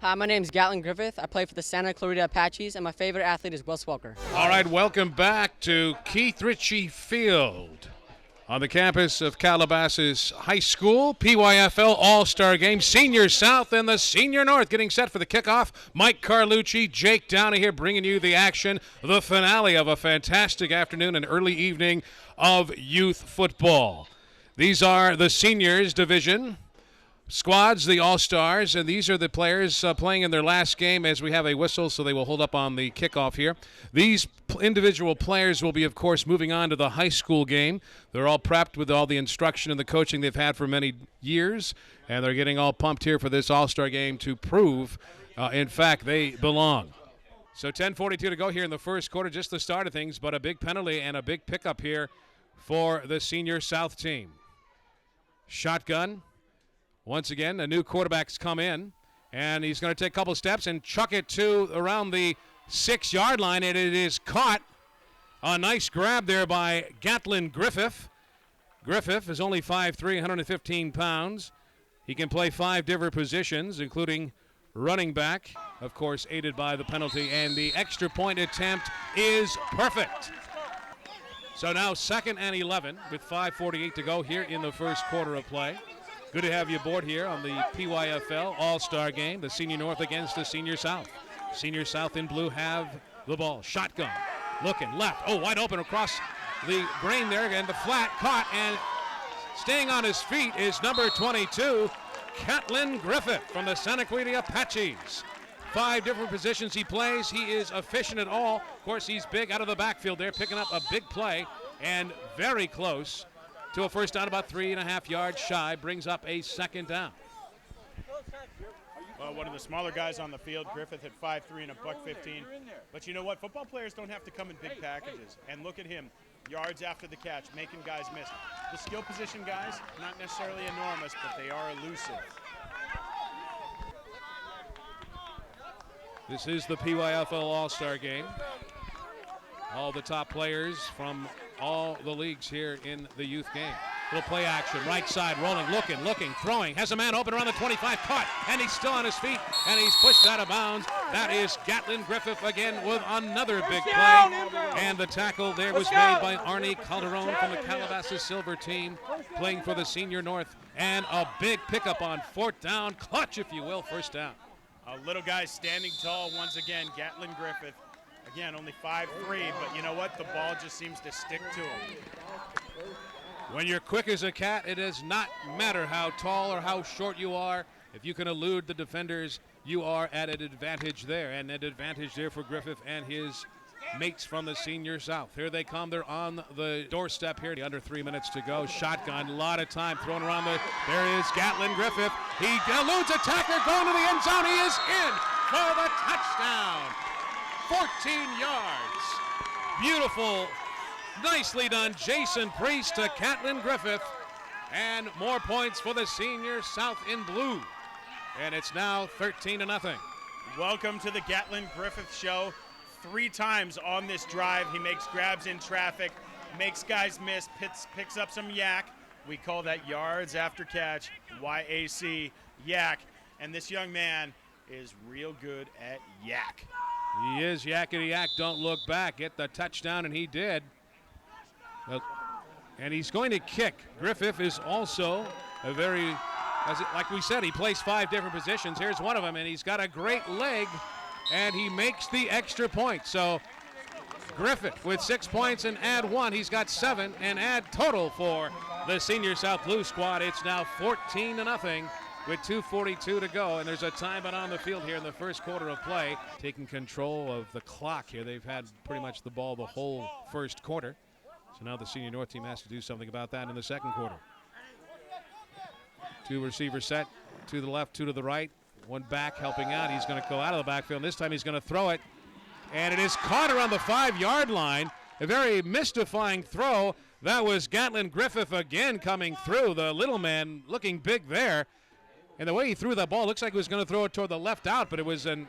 Hi, my name is Gattlin Griffith. I play for the Santa Clarita Apaches, and my favorite athlete is Wes Welker. All right, welcome back to Keith Ritchie Field on the campus of Calabasas High School. PYFL All-Star Game, Senior South and the Senior North getting set for the kickoff. Mike Carlucci, Jake Downey here bringing you the action, the finale of a fantastic afternoon and early evening of youth football. These are the seniors division squads, the All-Stars, and these are the players playing in their last game as we have a whistle, so they will hold up on the kickoff here. These individual players will be, of course, moving on to the high school game. They're all prepped with all the instruction and the coaching they've had for many years, and they're getting all pumped here for this All-Star game to prove, in fact, they belong. So 10:42 to go here in the first quarter, just the start of things, but a big penalty and a big pickup here for the Senior South team. Shotgun. Once again, a new quarterback's come in, and he's going to take a couple steps and chuck it to around the 6-yard line, and it is caught. A nice grab there by Gattlin Griffith. Griffith is only 5'3", 115 pounds. He can play 5 different positions, including running back, of course, aided by the penalty, and the extra point attempt is perfect. So now 2nd and 11 with 5:48 to go here in the first quarter of play. Good to have you aboard here on the PYFL All-Star Game, the Senior North against the Senior South. Senior South in blue have the ball. Shotgun, looking left. Oh, wide open across the grain there, and the flat caught, and staying on his feet is number 22, Gattlin Griffith from the Santa Clarita Apaches. 5 different positions he plays. He is efficient at all. Of course, he's big out of the backfield there, picking up a big play, and very close to a first down, about 3.5 yards shy, brings up a second down. Well, one of the smaller guys on the field, Griffith at 5'3" and a $115. But you know what? Football players don't have to come in big packages. And look at him, yards after the catch, making guys miss. The skill position guys, not necessarily enormous, but they are elusive. This is the PYFL All-Star Game. All the top players from all the leagues here in the youth game. Little play action, right side, rolling, looking, throwing. Has a man open around the 25, caught, and he's still on his feet, and he's pushed out of bounds. That is Gattlin Griffith again with another big play. And the tackle there was made by Arnie Calderon from the Calabasas Silver team, playing for the Senior North. And a big pickup on 4th down, clutch, if you will, first down. A little guy standing tall once again, Gattlin Griffith. Again, only 5'3", but you know what? The ball just seems to stick to him. When you're quick as a cat, it does not matter how tall or how short you are. If you can elude the defenders, you are at an advantage there. And an advantage there for Griffith and his mates from the Senior South. Here they come. They're on the doorstep here. Under 3 minutes to go. Shotgun, a lot of time thrown around there. There is Gattlin Griffith. He eludes a tackler going to the end zone. He is in for the touchdown. 14 yards. Beautiful. Nicely done. Jason Priest to Gattlin Griffith. And more points for the Senior South in blue. And it's now 13-0. Welcome to the Gattlin Griffith Show. 3 times on this drive, he makes grabs in traffic, makes guys miss, picks up some yak. We call that yards after catch, YAC, yak. And this young man is real good at yak. He is yakety yak, don't look back. Get the touchdown, and he did. And he's going to kick. Griffith is also a very, like we said, he plays 5 different positions. Here's one of them, and he's got a great leg, and he makes the extra point. So Griffith with 6 points and add 1. He's got 7 and add total for the Senior South Blue squad. It's now 14-0 with 2:42 to go, and there's a timeout on the field here in the first quarter of play. Taking control of the clock here. They've had pretty much the ball the whole first quarter. So now the Senior North team has to do something about that in the second quarter. 2 receivers set, 2 to the left, 2 to the right. 1 back helping out. He's going to go out of the backfield. This time he's going to throw it. And it is caught around the 5-yard line. A very mystifying throw. That was Gattlin Griffith again coming through. The little man looking big there. And the way he threw that ball, looks like he was going to throw it toward the left out, but it was a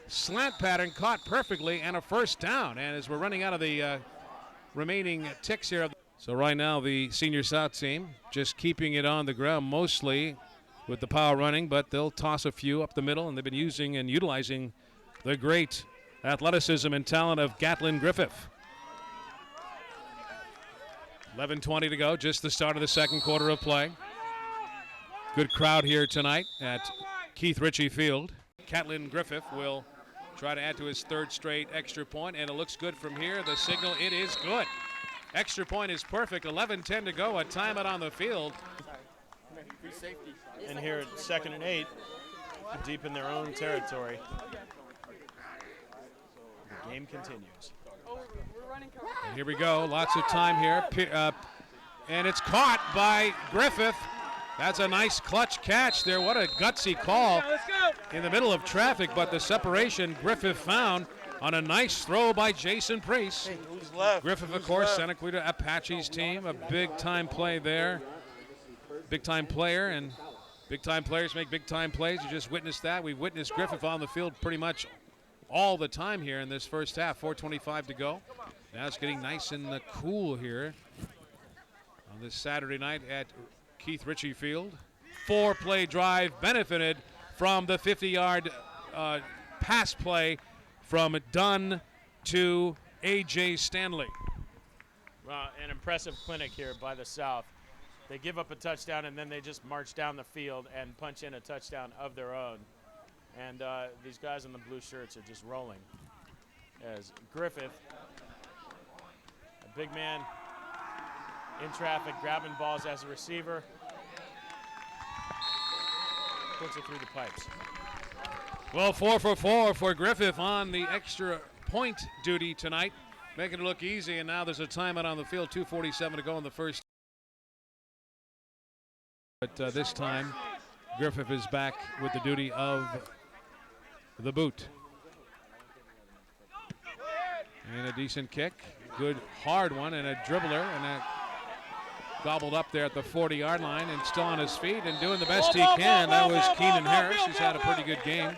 slant pattern caught perfectly and a first down. And as we're running out of the remaining ticks here. So right now the Senior South team just keeping it on the ground mostly with the power running, but they'll toss a few up the middle, and they've been using and utilizing the great athleticism and talent of Gattlin Griffith. 11:20 to go, just the start of the second quarter of play. Good crowd here tonight at Keith Ritchie Field. Gattlin Griffith will try to add to his third straight extra point, and it looks good from here. The signal, it is good. Extra point is perfect. 11:10 to go, a timeout on the field. And here at 2nd and 8, deep in their own territory. The game continues. And here we go, lots of time here. And it's caught by Griffith. That's a nice clutch catch there. What a gutsy call in the middle of traffic, but the separation Griffith found on a nice throw by Jason Priest. Griffith, of course, Santa Clarita Apache's team, a big-time play there. Big-time player, and big-time players make big-time plays. You just witnessed that. We witnessed Griffith on the field pretty much all the time here in this first half. 4:25 to go. Now it's getting nice and cool here on this Saturday night at Keith Ritchie Field. 4-play drive benefited from the 50-yard pass play from Dunn to A.J. Stanley. Well, an impressive clinic here by the South. They give up a touchdown, and then they just march down the field and punch in a touchdown of their own. And these guys in the blue shirts are just rolling. As Griffith, a big man in traffic, grabbing balls as a receiver, puts it through the pipes. Well, 4 for 4 for Griffith on the extra point duty tonight, making it look easy. And now there's a timeout on the field, 2:47 to go in the first. But this time, Griffith is back with the duty of the boot. And a decent kick, good hard one, and a dribbler, and a gobbled up there at the 40-yard line, and still on his feet and doing the best he can. That was Keenan Harris, who's had a pretty good game.